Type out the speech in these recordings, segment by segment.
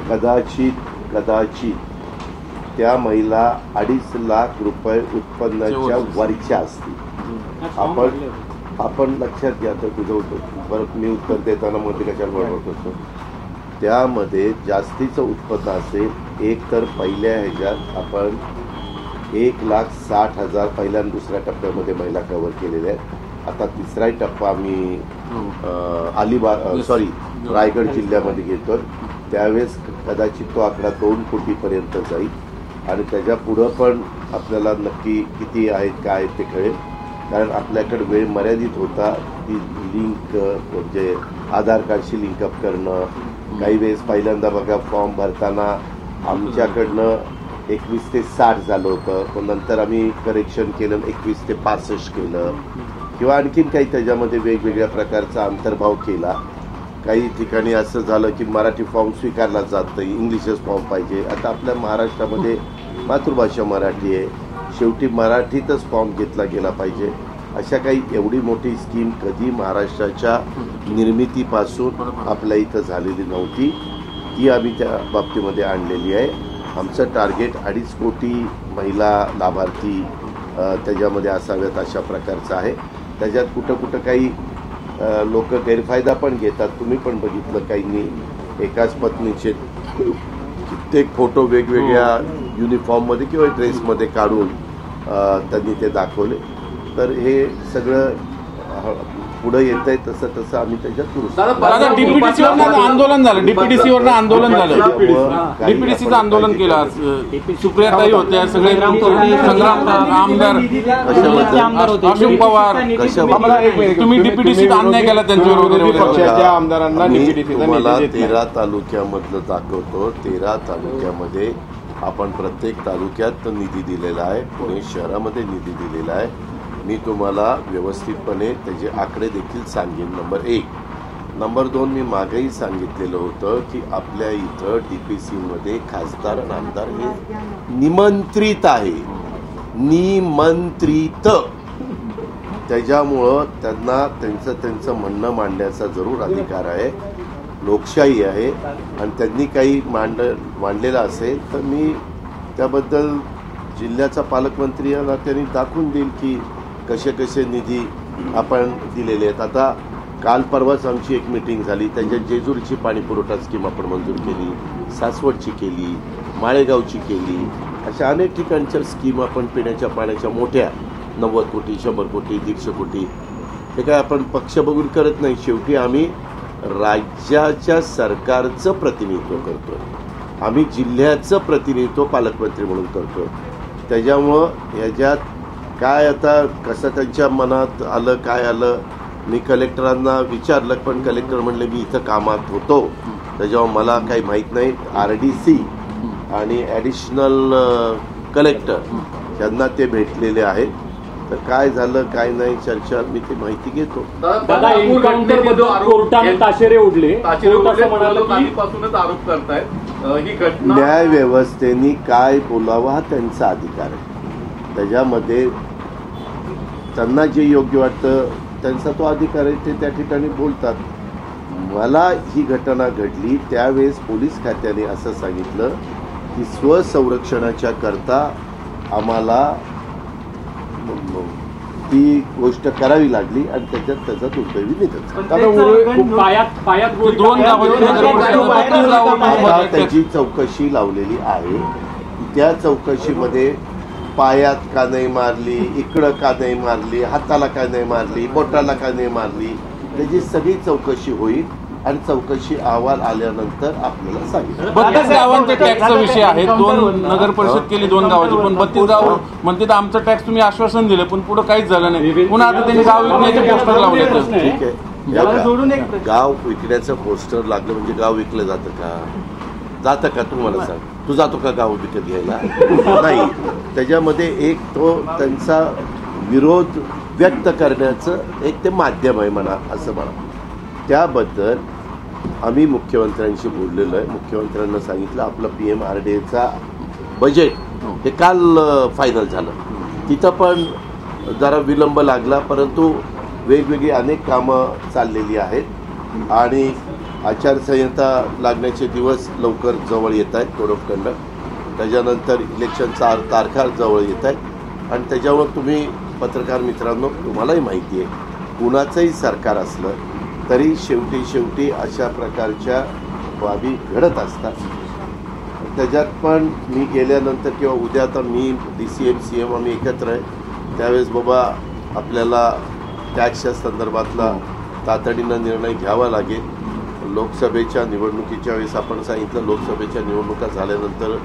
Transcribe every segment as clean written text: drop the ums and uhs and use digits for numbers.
कदाचित त्या महिला 2.5 लाख रुपये उत्पन्नाच्या वरच्या असतील. आपण लक्षात घ्या तर तुझं परत मी उत्तर देताना मध्ये कशाला बरोबर होतो. त्यामध्ये जास्तीचं उत्पन्न असेल एक तर पहिल्या ह्याच्यात आपण 1,60,000 पहिल्या आणि दुसऱ्या टप्प्यामध्ये महिला कव्हर केलेल्या आहेत. आता तिसरा टप्पा आम्ही रायगड जिल्ह्यामध्ये घेतो. त्यावेळेस कदाचित तो आकडा 2 कोटीपर्यंत जाईल आणि त्याच्या पुढं पण आपल्याला नक्की किती आहेत काय ते कळेल. कारण आपल्याकडे वेळ मर्यादित होता. ती लिंक म्हणजे आधार कार्डशी लिंकअप करणं, काही वेळेस पहिल्यांदा बघा फॉर्म भरताना आमच्याकडनं 21 ते 60 झालं होतं, पण नंतर आम्ही करेक्शन केलं 21 ते 65 केलं किंवा आणखीन काही त्याच्यामध्ये वेगवेगळ्या प्रकारचा अंतर्भाव केला. काही ठिकाणी असं झालं की मराठी फॉर्म स्वीकारला जात नाही, इंग्लिशच फॉर्म पाहिजे. आता आपल्या महाराष्ट्रामध्ये मातृभाषा मराठी आहे, शेवटी मराठीतच फॉर्म घेतला गेला पाहिजे. अशा काही एवढी मोठी स्कीम कधी महाराष्ट्राच्या निर्मितीपासून आपल्या इथं झालेली नव्हती. ती आम्ही त्या बाबतीमध्ये आणलेली आहे. आमचं टार्गेट 2.5 कोटी महिला लाभार्थी त्याच्यामध्ये असाव्यात अशा प्रकारचं आहे. त्याच्यात कुठं काही लोक गैरफायदा पण घेतात. तुम्ही पण बघितलं काहींनी एकाच पत्नीचे कित्येक फोटो वेगवेगळ्या युनिफॉर्ममध्ये किंवा ड्रेसमध्ये काढून त्यांनी ते दाखवले. तर हे सगळं पुढे येत आहे. तसं तसं आम्ही त्याच्यात डीपीडीसीवर आंदोलन झालं. डीपीडीसीवर आंदोलन झालं. डीपीडीसीचं आंदोलन केलं आज. सुप्रियाताई होत्या, सगळे आमदार अशोक पवार. तुम्ही डीपीडीसीत अन्याय केला त्यांच्यावर वगैरे आमदारांना. तुम्हाला 13 तालुक्यामधलं दाखवतो. 13 तालुक्यामध्ये आपण प्रत्येक तालुक्यात निधी दिलेला आहे. पुणे शहरामध्ये निधी दिलेला आहे. मी तुम्हाला व्यवस्थितपणे त्याचे आकडे देखील सांगेन. नंबर 1. नंबर 2, मी मागेही सांगितलेलं होतं की आपल्या इथं डीपीसीमध्ये खासदार आणि आमदार हे निमंत्रित आहे. निमंत्रित. त्याच्यामुळं त्यांना त्यांचं म्हणणं मांडण्याचा जरूर अधिकार आहे. लोकशाही आहे आणि त्यांनी काही मांडलेलं असेल तर मी त्याबद्दल जिल्ह्याचा पालकमंत्री या नात्याने दाखवून देईल की कसे निधी आपण दिलेले आहेत. आता काल परवाच आमची एक मीटिंग झाली. त्याच्यात जेजुरीची पाणीपुरवठा स्कीम आपण मंजूर केली, सासवडची केली, माळेगावची केली. अशा अनेक ठिकाणच्या स्कीम आपण पिण्याच्या पाण्याच्या मोठ्या 90 कोटी, 100 कोटी, 150 कोटी हे काय आपण पक्ष बघून करत नाही. शेवटी आम्ही राज्याच्या सरकारचं प्रतिनिधित्व करतोय. आम्ही जिल्ह्याचं प्रतिनिधित्व पालकमंत्री म्हणून करतोय. त्याच्यामुळं ह्याच्यात काय आता कसं त्यांच्या मनात आलं काय आलं मी कलेक्टरांना विचारलं, पण कलेक्टर म्हणले मी इथं कामात होतो त्याच्यामुळे मला काही माहीत नाही. RDC आणि ॲडिशनल कलेक्टर यांना ते भेटलेले आहेत. तर काय झालं काय नाही चर्चा मी ती माहिती घेतो. न्याय व्यवस्थेने काय बोलावं हा त्यांचा अधिकार आहे. त्याच्यामध्ये त्यांना जे योग्य वाटतं त्यांचा तो अधिकार आहे. ते त्या ठिकाणी बोलतात. मला ही घटना घडली त्यावेळेस पोलीस खात्याने असं सांगितलं की स्वसंरक्षणाच्या करता आम्हाला ती गोष्ट करावी लागली आणि त्याच्यात त्याचा दुर्दैवी निधन. त्याची चौकशी लावलेली आहे. त्या चौकशीमध्ये पायात का नाही मारली, इकडं का नाही मारली, हाताला का नाही मारली, बोटाला का नाही मारली, त्याची सगळी चौकशी होईल आणि चौकशी अहवाल आल्यानंतर आपल्याला सांगितलं. 32 गावांचा टॅक्सचा विषय आहे. 2 नगर परिषद केली 2 गावाची, पण 32 गाव म्हणते तर आमचं टॅक्स तुम्ही आश्वासन दिलं पण पुढे काहीच झालं नाही. पुन्हा आता त्यांनी गाव विकण्याचे पोस्टर लावले. ठीक आहे, गाव विकण्याचं पोस्टर लागलं म्हणजे गाव विकलं जातं का तुम्हाला सांग. तू जातो का गाव विकत घ्यायला? नाही. त्याच्यामध्ये एक तो त्यांचा विरोध व्यक्त करण्याचं एक ते माध्यम आहे म्हणा असं म्हणा. त्याबद्दल आम्ही मुख्यमंत्र्यांशी बोललेलो आहे. मुख्यमंत्र्यांना सांगितलं आपलं PMRDAचा बजेट हे काल फायनल झालं. तिथं पण जरा विलंब लागला परंतु वेगवेगळी अनेक कामं चाललेली आहेत आणि आचारसंहिता लागण्याचे दिवस लवकर जवळ येत आहेत कोड ऑफ कंडक्ट, त्याच्यानंतर इलेक्शनचा तारखा जवळ येत आहेत आणि त्याच्यावर तुम्ही पत्रकार मित्रांनो तुम्हालाही माहिती आहे कुणाचंही सरकार असलं तरी शेवटी अशा प्रकारच्या बाबी घडत असतात. त्याच्यात पण मी गेल्यानंतर किंवा उद्या आता मी DCM CM आम्ही एकत्र आहे त्यावेळेस बाबा आपल्याला टॅक्सच्या संदर्भातला तातडीनं निर्णय घ्यावा लागेल. लोकसभेच्या निवडणुकीच्या वेळेस आपण सांगितलं लोकसभेच्या निवडणुका झाल्यानंतर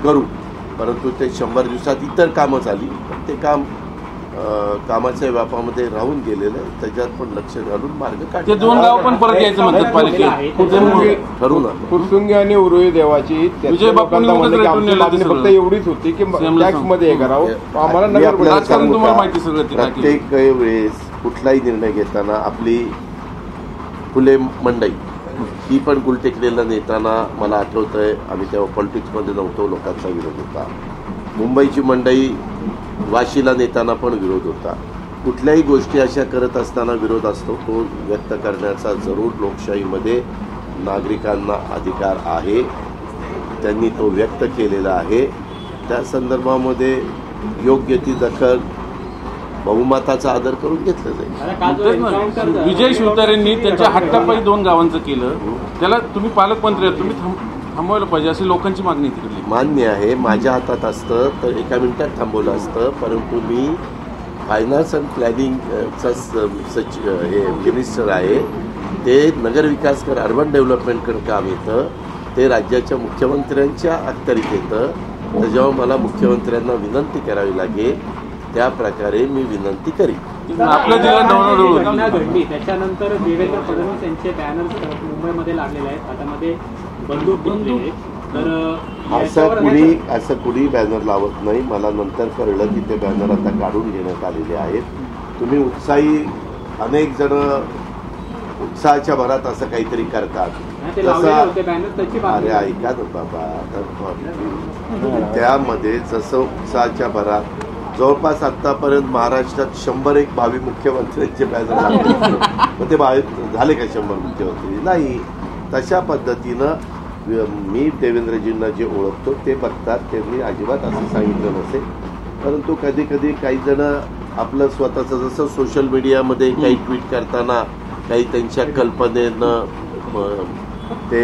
करू, परंतु ते 100 दिवसात इतर कामं झाली पण ते काम कामाच्या व्यापामध्ये राहून गेलेलं आहे. त्याच्यात पण लक्ष घालून मार्ग ते 2 गाव पण परत यायचं म्हणतात पालिकेत ठरू ना. फुरसुंगी आणि उरुळी देवाची विजय बापूंनी फक्त एवढीच होती की टॅक्स मध्ये हे करावं आम्हाला तुम्हाला माहिती सगळं. प्रत्येक वेळेस कुठलाही निर्णय घेताना आपली फुले मंडई ही पण गुलटेकडीला नेताना मला आठवतं आहे आम्ही तेव्हा पॉलिटिक्समध्ये नव्हतो, लोकांचा विरोध होता. मुंबईची मंडई वाशीला नेताना पण विरोध होता. कुठल्याही गोष्टी अशा करत असताना विरोध असतो तो व्यक्त करण्याचा जरूर लोकशाहीमध्ये नागरिकांना अधिकार आहे. त्यांनी तो व्यक्त केलेला आहे. त्या संदर्भामध्ये योग्य ती दखल बहुमताचा आदर करून घेतलं जाईल. विजय शिवतारेंनी त्यांच्या हट्टापायी 2 गावांचं केलं त्याला तुम्ही पालकमंत्री आहेत तुम्ही थांबवायला पाहिजे अशी लोकांची मागणी तिकडली. मान्य आहे माझ्या हातात असतं तर एका मिनिटात थांबवलं असतं, परंतु मी फायनान्स अँड प्लॅनिंगचा हे मिनिस्टर आहे. ते नगरविकासकडे अर्बन डेव्हलपमेंटकडे काम येतं ते राज्याच्या मुख्यमंत्र्यांच्या अखत्यारीत येतं. त्याच्यावर मला मुख्यमंत्र्यांना विनंती करावी लागेल त्या प्रकारे मी विनंती करीन. आपल्या जिल्ह्यात घडली त्याच्यानंतर देवेंद्र फडणवीस यांचे बॅनर्स मुंबईमध्ये लागलेले आहेत हातामध्ये बंदूक तर असं कुणी बॅनर लावत नाही. मला नंतर कळलं की ते बॅनर आता काढून घेण्यात आलेले आहेत. तुम्ही उत्साही अनेक जण उत्साहाच्या भरात असं काहीतरी करतात. अरे ऐका ना बाबा त्यामध्ये जसं उत्साहाच्या भरात जवळपास आतापर्यंत महाराष्ट्रात 101 भावी मुख्यमंत्र्यांचे बॅनर लागले मग ते झाले का 100 मुख्यमंत्री नाही. तशा पद्धतीनं मी देवेंद्रजींना जे ओळखतो ते बघतात. त्यांनी अजिबात असं सांगितलं नसेल, परंतु कधी कधी काही जण आपलं स्वतःचं जसं सोशल मीडियामध्ये काही ट्विट करताना काही त्यांच्या कल्पनेनं ते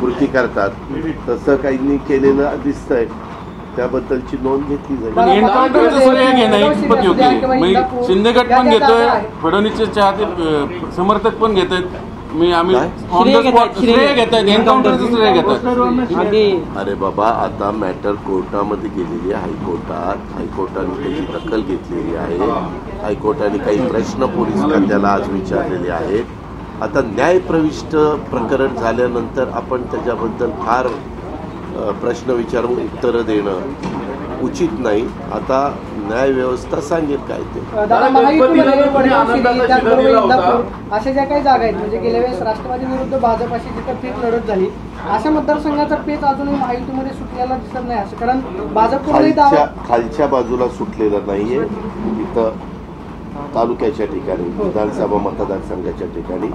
कृती करतात तसं काहींनी केलेलं दिसतंय. त्याबद्दलची नोंद घेतली जाईल. एन्काउंटरचं श्रेय घेणं कितपत योग्य आहे. शिंदे गट पण घेतोय फडणवीसचे चाहते समर्थक पण घेत आहेत. आम्ही श्रेय घेत आहेत एन्काउंटरचं श्रेय घेतात. अरे बाबा आता मॅटर कोर्टामध्ये गेलेली आहे. हायकोर्टाने त्याची दखल घेतलेली आहे. हायकोर्टाने काही प्रश्न पोलीस खात्याला आज विचारलेले आहेत. आता न्यायप्रविष्ट प्रकरण झाल्यानंतर आपण त्याच्याबद्दल फार प्रश्न विचारून उत्तरं देणं उचित नाही. आता न्यायव्यवस्था सांगेल काय ते. अशा ज्या काही जागा आहेत म्हणजे गेल्या वेळेस राष्ट्रवादी विरुद्ध भाजप अशी जिथं पेच लढत झाली अशा मतदारसंघाचा पेच अजूनही महायुतीमध्ये सुटलेला दिसत नाही. असं कारण भाजप खालच्या बाजूला सुटलेलं नाहीये. इथं तालुक्याच्या ठिकाणी विधानसभा मतदारसंघाच्या ठिकाणी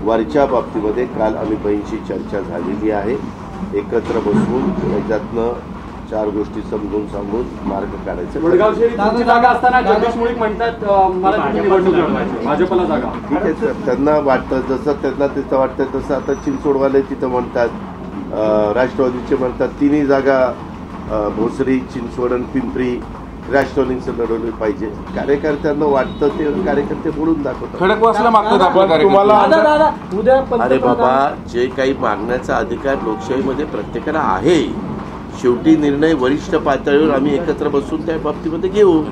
वरच्या बाबतीमध्ये काल आम्ही बहीणशी चर्चा झालेली आहे. एकत्र बसून त्याच्यातनं 4 गोष्टी समजून सांगून मार्ग काढायचे. जागा असताना जगदीश मुळीक म्हणतात भाजपला जागा ठीक आहे सर. त्यांना वाटतं जसं त्यांना तिथं वाटतं तसं आता चिंचवडवाले तिथं म्हणतात, राष्ट्रवादीचे म्हणतात तिन्ही जागा भोसरी चिंचवड आणि पिंपरी राष्ट्रवादीचं लढवलं पाहिजे. कार्यकर्त्यांना वाटतं ते कार्यकर्ते बोलून दाखवतात. खडकवासला मागतात तुम्हाला अरे बाबा जे काही मागण्याचा अधिकार लोकशाहीमध्ये प्रत्येकाला आहे. शेवटी निर्णय वरिष्ठ पातळीवर आम्ही एकत्र बसून त्या बाबतीमध्ये घेऊ.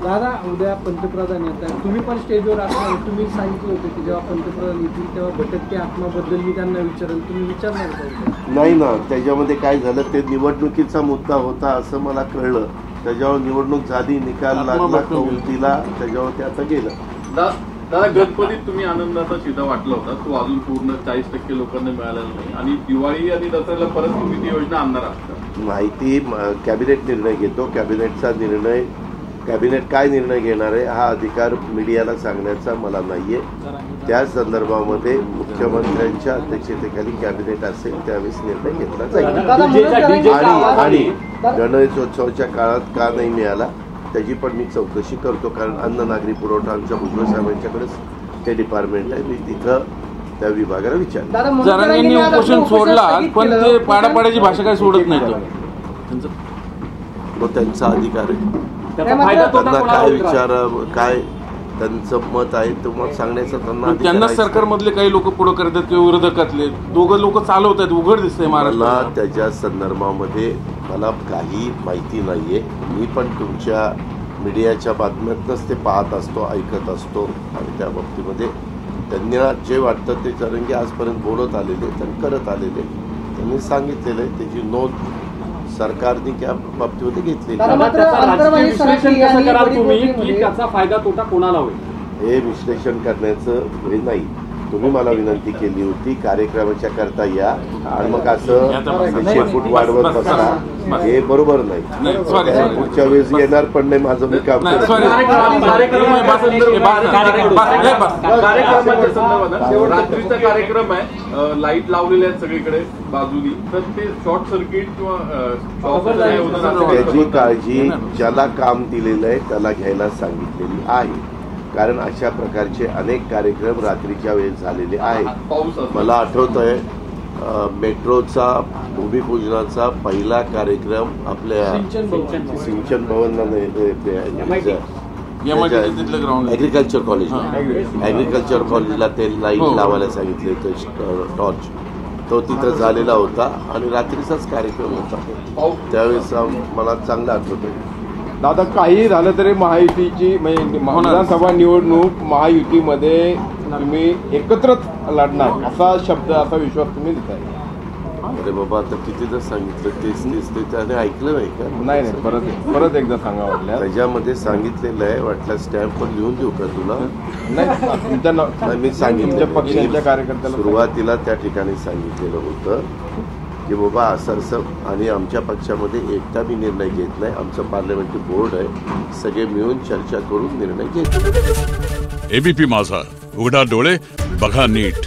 दादा उद्या पंतप्रधान येतात तुम्ही पण स्टेजवर असणार. तुम्ही सांगितलं होतं की जेव्हा पंतप्रधान येतील तेव्हा भटकते आत्माबद्दल मी त्यांना विचारेल. तुम्ही विचारणार का? नाही ना. त्याच्यामध्ये काय झालं ते निवडणुकीचा मुद्दा होता असं मला कळलं. त्याच्यावर निवडणूक झाली निकाल लागला कौलतीला त्याच्यावर ते आता गेलं. दादा गणपतीत तुम्ही आनंदाचा शिधा वाटला होता तो अजून पूर्ण 40% लोकांना मिळालेला नाही आणि दिवाळी आणि दसऱ्याला परत तुम्ही ती योजना आणणार आहात. माहिती कॅबिनेट निर्णय घेतो. कॅबिनेटचा निर्णय कॅबिनेट काय निर्णय घेणार आहे हा अधिकार मीडियाला सांगण्याचा मला नाहीये. त्या संदर्भामध्ये मुख्यमंत्र्यांच्या अध्यक्षतेखाली कॅबिनेट असेल त्यावेळेस निर्णय घेतला जाईल. आणि गणेशोत्सवाच्या काळात का नाही मिळाला त्याची पण मी चौकशी करतो, कारण अन्न नागरी पुरवठा आमच्या भुजबळ साहेबांच्याकडेच ते डिपार्टमेंट आहे. मी तिथं त्या विभागाला विचारलं. जरांगेंनी उपोषण सोडला पण ते पाडापाड्याची भाषा काय सोडत नाही. मग त्यांचा अधिकार आहे, त्यांना काय विचार काय त्यांचं मत आहे ते मग सांगण्याचं त्यांना सरकारमधले काही लोक पुढे करतात किंवा विरोधकातले दोघं लोक चालवत आहेत, उघड दिसतंय मला त्याच्या संदर्भामध्ये मला काही माहिती नाहीये. मी पण तुमच्या मीडियाच्या बातम्यातच ते पाहत असतो, ऐकत असतो आणि त्या बाबतीमध्ये त्यांना जे वाटतं ते जरांगे आजपर्यंत बोलत आलेले त्यांनी करत आलेले त्यांनी सांगितलेलं आहे, त्याची नोंद सरकारने त्या बाबतीमध्ये घेतलेली. त्याचा फायदा तोटा कोणाला होईल हे विश्लेषण करण्याचं हे नाही. तुम्ही मला विनंती केली होती कार्यक्रमाच्या करता या आणि मग असं फूट वाढवत बसला, हे बरोबर नाही. पुढच्या वेळेस येणार पण नाही माझं मी काम. रात्रीचा कार्यक्रम आहे, लाईट लावलेले आहेत सगळीकडे बाजूनी, तर ते शॉर्ट सर्किट किंवा त्याची काळजी ज्याला काम दिलेलं आहे त्याला घ्यायला सांगितलेली आहे, कारण अशा प्रकारचे अनेक कार्यक्रम रात्रीच्या वेळेस झालेले आहेत. मला आठवतंय मेट्रोचा भूमिपूजनाचा पहिला कार्यक्रम आपल्या सिंचन भवनला ॲग्रिकल्चर कॉलेजला ते लाईट लावायला सांगितले होते, टॉर्च तो तिथं झालेला होता आणि रात्रीचाच कार्यक्रम होता. त्यावेळेस मला चांगलं आठवतंय. दादा काही झालं तरी महायुतीची म्हणजे विधानसभा निवडणूक महायुतीमध्ये तुम्ही एकत्रच लढणार असा शब्द असा विश्वास तुम्ही देताय. अरे बाबा आता किती तर सांगितलं तेच ते त्याने ऐकलं नाही का? नाही परत एकदा सांगा वाटलं. त्याच्यामध्ये सांगितलेलं आहे, वाटलं स्टॅम्प पण लिहून देऊ का तुला? नाही मी सांगितलं पक्षाच्या कार्यकर्त्याला सुरुवातीला त्या ठिकाणी सांगितलेलं होतं की बाबा असं आणि आमच्या पक्षामध्ये एकटा मी निर्णय घेत नाही, आमचं पार्लमेंटरी बोर्ड आहे, सगळे मिळून चर्चा करून निर्णय घेत. एबीपी माझा, उघडा डोळे बघा नीट.